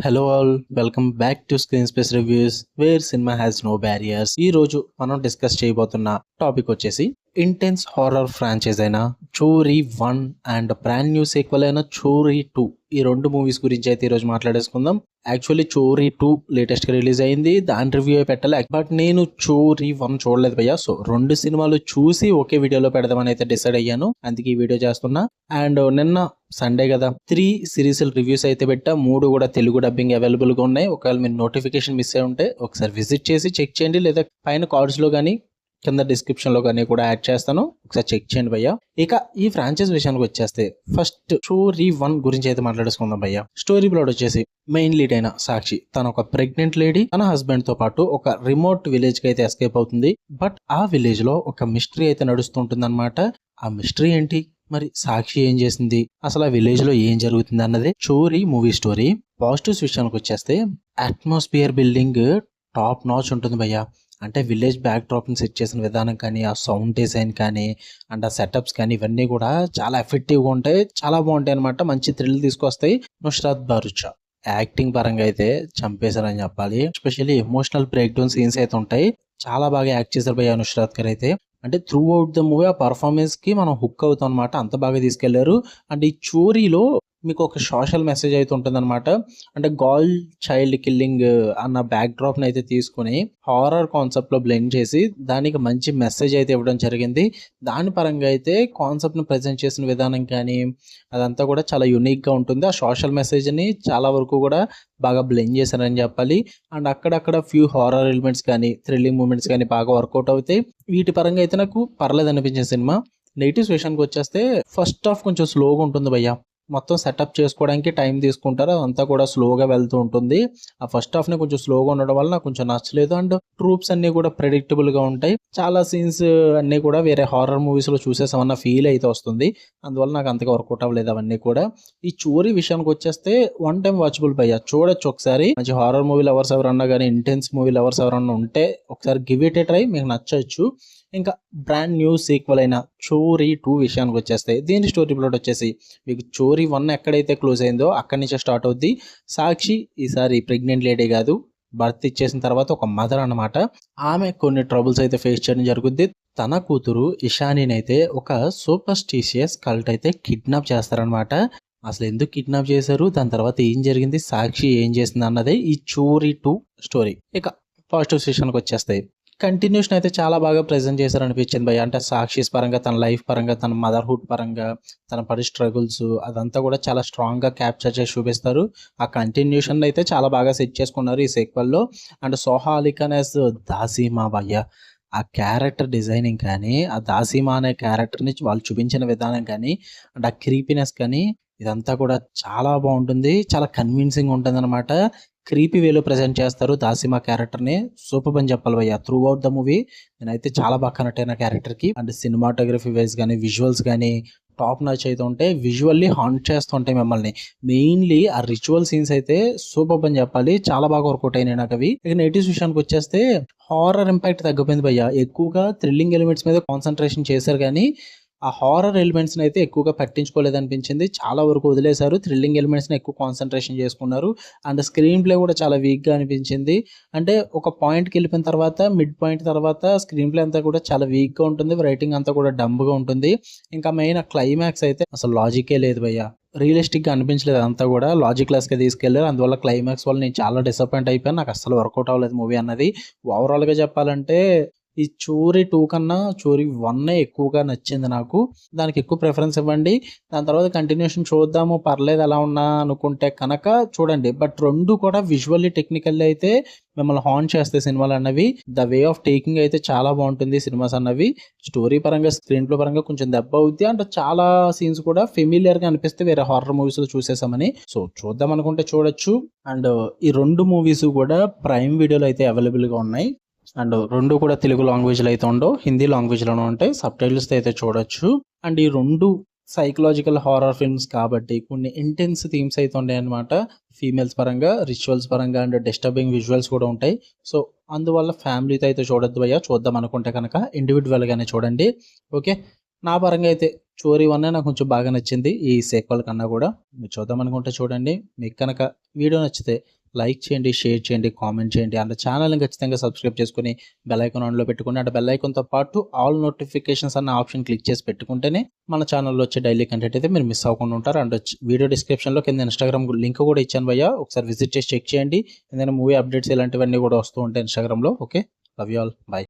Hello all, welcome back to screen space reviews where cinema has no barriers. ఈ రోజు మనం discuss చేయబోతున్న topic వచ్చేసి ఇంటెన్స్ హారర్ ఫ్రాంచైజ్ అయిన చోరీ 1 అండ్ బ్రాండ్ న్యూ సీక్వెల్ అయిన చోరీ 2. ఈ రెండు మూవీస్ గురించి అయితే ఈరోజు మాట్లాడేసుకుందాం. యాక్చువల్లీ చోరీ 2 లేటెస్ట్ గా రిలీజ్ అయింది, దాని రివ్యూ పెట్టాలి. బట్ నేను చోరీ 1 చూడలేదు భయ్యా. సో రెండు సినిమాలు చూసి ఒకే వీడియోలో పెడదామని అయితే డిసైడ్ అయ్యాను, అందుకే ఈ వీడియో చేస్తున్నా. అండ్ నిన్న సండే కదా, 3 సిరీస్ రివ్యూస్ అయితే పెట్టా. 3 కూడా తెలుగు డబ్బింగ్ అవైలబుల్ గా ఉన్నాయి. ఒకవేళ మీరు నోటిఫికేషన్ మిస్ అయి ఉంటే ఒకసారి విజిట్ చేసి చెక్ చేయండి, లేదా పైన కార్డ్స్ లో కానీ కింద డిస్క్రిప్షన్ లో కానీ కూడా యాడ్ చేస్తాను, ఒకసారి చెక్ చేయండి భయ్యా. ఇక ఈ ఫ్రాంచైజ్ విషయానికి వచ్చేస్తే ఫస్ట్ చోరీ 1 గురించి అయితే మాట్లాడుకుందాం భయ్యా. స్టోరీ ప్లాట్ వచ్చేసి మెయిన్ లీడ్ అయిన సాక్షి తన ఒక ప్రెగ్నెంట్ లేడీ తన హస్బెండ్ తో పాటు ఒక రిమోట్ విలేజ్ కి అయితే ఎస్కేప్ అవుతుంది. బట్ ఆ విలేజ్ లో ఒక మిస్టరీ అయితే నడుస్తుంటుంది అనమాట. ఆ మిస్టరీ ఏంటి, మరి సాక్షి ఏం చేసింది, అసలు ఆ విలేజ్ లో ఏం జరుగుతుంది అన్నదే చోరీ మూవీ స్టోరీ. పాజిటివ్స్ విషయానికి వచ్చేస్తే అట్మాస్ఫియర్ బిల్డింగ్ టాప్ నాచ్ ఉంటుంది భయ్యా. అంటే విలేజ్ బ్యాక్ డ్రాప్ ని సెట్ చేసిన విధానం కానీ, ఆ సౌండ్ డిజైన్ కానీ, అండ్ ఆ సెటప్స్ కానీ, ఇవన్నీ కూడా చాలా ఎఫెక్టివ్ గా ఉంటాయి, చాలా బాగుంటాయి అనమాట. మంచి థ్రిల్ తీసుకొస్తాయి. నుస్రాత్ భరూచా యాక్టింగ్ పరంగా అయితే చంపేశారని చెప్పాలి. Especially emotional break down scenes అయితే ఉంటాయి, చాలా బాగా యాక్ట్ చేశారు భయ్యా నుస్రాత్ గారు అయితే. అంటే త్రూ అవుట్ ద మూవీ ఆ పర్ఫార్మెన్స్ కి మనం హుక్ అవుతాం అనమాట, అంత బాగా తీసుకెళ్లారు. అండ్ ఈ చోరీలో మీకు ఒక సోషల్ మెసేజ్ అయితే ఉంటుంది అనమాట. అంటే గర్ల్ చైల్డ్ కిల్లింగ్ అన్న బ్యాక్ డ్రాప్ ని అయితే తీసుకుని హారర్ కాన్సెప్ట్ లో బ్లెండ్ చేసి దానికి మంచి మెసేజ్ అయితే ఇవ్వడం జరిగింది. దాని పరంగా అయితే కాన్సెప్ట్ ని ప్రెజెంట్ చేసిన విధానం కానీ అదంతా కూడా చాలా యునిక్ గా ఉంటుంది. ఆ సోషల్ మెసేజ్ ని చాలా వరకు కూడా బాగా బ్లెండ్ చేశారని చెప్పాలి. అండ్ అక్కడక్కడ ఫ్యూ హారర్ ఎలిమెంట్స్ కానీ, థ్రిల్లింగ్ మూమెంట్స్ కానీ బాగా వర్కౌట్ అవుతాయి. వీటి పరంగా అయితే నాకు పర్లేదు అనిపించిన సినిమా. నెగిటివ్స్ విషయానికి వచ్చేస్తే ఫస్ట్ హాఫ్ కొంచెం స్లోగా ఉంటుంది భయ్యా. మొత్తం సెటప్ చేసుకోవడానికి టైం తీసుకుంటారు, అదంతా కూడా స్లోగా వెళ్తూ ఉంటుంది. ఆ ఫస్ట్ హాఫ్ ని కొంచెం స్లోగా ఉండడం వల్ల నాకు కొంచెం నచ్చలేదు. అండ్ ట్రూప్స్ అన్ని కూడా ప్రెడిక్టబుల్ గా ఉంటాయి. చాలా సీన్స్ అన్ని కూడా వేరే హారర్ మూవీస్ లో చూసేసామన్న ఫీల్ అయితే వస్తుంది. అందువల్ల నాకు అంతగా వర్కౌట్ అవ్వలేదు అవన్నీ కూడా. ఈ చోరీ విషయానికి వచ్చేస్తే వన్ టైం వాచబుల్ భయ్యా, చూడొచ్చు ఒకసారి. మంచి హారర్ మూవీ లవర్స్ ఎవరన్నా కానీ, ఇంటెన్స్ మూవీ లవర్స్ ఎవరన్నా ఉంటే ఒకసారి గివ్ ఇట్ ఏ ట్రై, మీకు నచ్చచ్చు. ఇంకా బ్రాండ్ న్యూ సీక్వెల్ అయిన చోరీ 2 విషయానికి వచ్చేస్తే దీని స్టోరీ ప్లాట్ వచ్చేసి మీకు చోరీ 1 ఎక్కడైతే క్లోజ్ అయిందో అక్కడి నుంచే స్టార్ట్ అవుద్ది. సాక్షి ఈసారి ప్రెగ్నెంట్ లేడీ కాదు, బర్త్ ఇచ్చేసిన తర్వాత ఒక మదర్ అన్నమాట. ఆమె కొన్ని ట్రబుల్స్ అయితే ఫేస్ చేయడం జరుగుద్ది. తన కూతురు ఇషానీని అయితే ఒక సూపర్స్టిషియస్ కల్ట్ అయితే కిడ్నాప్ చేస్తారనమాట. అసలు ఎందుకు కిడ్నాప్ చేశారు, దాని తర్వాత ఏం జరిగింది, సాక్షి ఏం చేసింది అన్నదే ఈ చోరీ 2 స్టోరీ. ఇక పాజిటివ్ విషయానికి వచ్చేస్తాయి కంటిన్యూషన్ అయితే చాలా బాగా ప్రెజెంట్ చేశారు అనిపించింది భయ్య. అంటే సాక్షి పరంగా, తన లైఫ్ పరంగా, తన మదర్హుడ్ పరంగా, తన పడి స్ట్రగుల్స్ అదంతా కూడా చాలా స్ట్రాంగ్ గా క్యాప్చర్ చేసి చూపిస్తారు. ఆ కంటిన్యూషన్ అయితే చాలా బాగా సెట్ చేసుకున్నారు ఈ సీక్వెల్ లో. అండ్ సోహా అలీ ఖాన్ యాజ్ దాసీమా భయ్య, ఆ క్యారెక్టర్ డిజైనింగ్ కానీ, ఆ దాసీమా అనే క్యారెక్టర్ ని వాళ్ళు చూపించిన విధానం కానీ, అండ్ ఆ క్రీపీనెస్ కానీ, ఇదంతా కూడా చాలా బాగుంటుంది. చాలా కన్విన్సింగ్ ఉంటుంది అనమాట. క్రీపీ వేలో ప్రెజెంట్ చేస్తారు దాసిమా క్యారెక్టర్ ని. సూపర్ అని చెప్పాలి భయ్య. త్రూ అవుట్ ద మూవీ నేనైతే చాలా బాగా కనెక్ట్ అయిన క్యారెక్టర్ కి. అండ్ సినిమాటోగ్రఫీ వైజ్ కానీ, విజువల్స్ కానీ టాప్ నచ్ అయితే ఉంటాయి. విజువల్లీ హాంట్ చేస్తుంటాయి మిమ్మల్ని. మెయిన్లీ ఆ రిచువల్ సీన్స్ అయితే సూపర్ అని చెప్పాలి, చాలా బాగా వర్కౌట్ అయినాయి నాకు అవి. ఇక నెగిటివ్స్ విషయానికి వచ్చేస్తే హారర్ ఇంపాక్ట్ తగ్గిపోయింది భయ్య. ఎక్కువగా థ్రిల్లింగ్ ఎలిమెంట్స్ మీద కాన్సన్ట్రేషన్ చేశారు కానీ ఆ హారర్ ఎలిమెంట్స్ అయితే ఎక్కువగా పట్టించుకోలేదు అనిపించింది. చాలా వరకు వదిలేశారు, థ్రిల్లింగ్ ఎలిమెంట్స్ ని ఎక్కువ కాన్సన్ట్రేషన్ చేసుకున్నారు. అండ్ స్క్రీన్ ప్లే కూడా చాలా వీక్ గా అనిపించింది. అంటే ఒక పాయింట్ కి వెళ్ళిపోయిన తర్వాత, మిడ్ పాయింట్ తర్వాత స్క్రీన్ ప్లే అంతా కూడా చాలా వీక్ గా ఉంటుంది. రైటింగ్ అంతా కూడా డంబ్ గా ఉంటుంది. ఇంకా మెయిన్ క్లైమాక్స్ అయితే అసలు లాజికే లేదు భయ్య. రియలిస్టిక్ గా అనిపించలేదు, అంతా కూడా లాజిక్ లెస్ గా తీసుకెళ్లారు. అందువల్ల క్లైమాక్స్ వల్ల నేను చాలా డిసప్పాయింట్ అయిపోయాను. నాకు అసలు వర్కౌట్ అవ్వలేదు మూవీ అన్నది. ఓవరాల్ గా చెప్పాలంటే ఈ చోరీ 2 కన్నా చోరీ 1 ఎక్కువగా నచ్చింది నాకు. దానికి ఎక్కువ ప్రిఫరెన్స్ ఇవ్వండి. దాని తర్వాత కంటిన్యూషన్ చూద్దాము, పర్లేదు అలా ఉన్నా అనుకుంటే కనుక చూడండి. బట్ రెండు కూడా విజువల్లీ టెక్నికల్లీ అయితే మిమ్మల్ని హాన్ చేస్తాయి సినిమాలు అన్నవి. ద వే ఆఫ్ టేకింగ్ అయితే చాలా బాగుంటుంది సినిమాస్ అన్నవి. స్టోరీ పరంగా, స్క్రీన్ ప్లే పరంగా కొంచెం దెబ్బ అవుద్ది. అంటే చాలా సీన్స్ కూడా ఫెమిలియర్ గా అనిపిస్తే వేరే హారర్ మూవీస్ లో చూసేసామని. సో చూద్దాం అనుకుంటే చూడొచ్చు. అండ్ ఈ రెండు మూవీస్ కూడా ప్రైమ్ వీడియోలో అయితే అవైలబుల్ గా ఉన్నాయి. అండ్ రెండు కూడా తెలుగు లాంగ్వేజ్ లో అయితే ఉండవు, హిందీ లాంగ్వేజ్ లోనే ఉంటాయి. సబ్ టైటిల్స్ అయితే చూడొచ్చు. అండ్ ఈ రెండు సైకలాజికల్ హారర్ ఫిల్మ్స్ కాబట్టి కొన్ని ఇంటెన్స్ థీమ్స్ అయితే ఉంటాయి అనమాట. ఫీమేల్స్ పరంగా, రిచువల్స్ పరంగా, అండ్ డిస్టర్బింగ్ విజువల్స్ కూడా ఉంటాయి. సో అందువల్ల ఫ్యామిలీతో అయితే చూడొద్దు భయ్యా. చూద్దాం అనుకుంటే కనుక ఇండివిజువల్ గానే చూడండి. ఓకే, నా పరంగా అయితే స్టోరీ 1 నాకు కొంచెం బాగా నచ్చింది ఈ సీక్వెల్ కన్నా కూడా. మీరు చూద్దామనుకుంటే చూడండి. మీకు కనుక వీడియో నచ్చితే లైక్ చేయండి, షేర్ చేయండి, కామెంట్ చేయండి. అండ్ ఛానల్‌ని ఖచ్చితంగా సబ్స్క్రైబ్ చేసుకొని బెల్ ఐకాన్ ఆన్‌లో పెట్టుకోండి. అండ్ బెల్ ఐకాన్‌తో పాటు ఆల్ నోటిఫికేషన్స్ అన్న ఆప్షన్ క్లిక్ చేసి పెట్టుకుంటేనే మన ఛానల్‌లో వచ్చే డైలీ కంటెంట్ అయితే మీరు మిస్ అవ్వకుండా ఉంటారు. అండ్ వీడియో డిస్క్రిప్షన్‌లో కింద ఇన్‌స్టాగ్రామ్ లింక్ కూడా ఇచ్చాను భయ్యా. ఒకసారి విజిట్ చేసి చెక్ చేయండి. ఏదైనా మూవీ అప్డేట్స్ ఇలాంటివన్నీ కూడా వస్తూ ఉంటాయి ఇన్‌స్టాగ్రామ్‌లో. Okay. Love you all. By.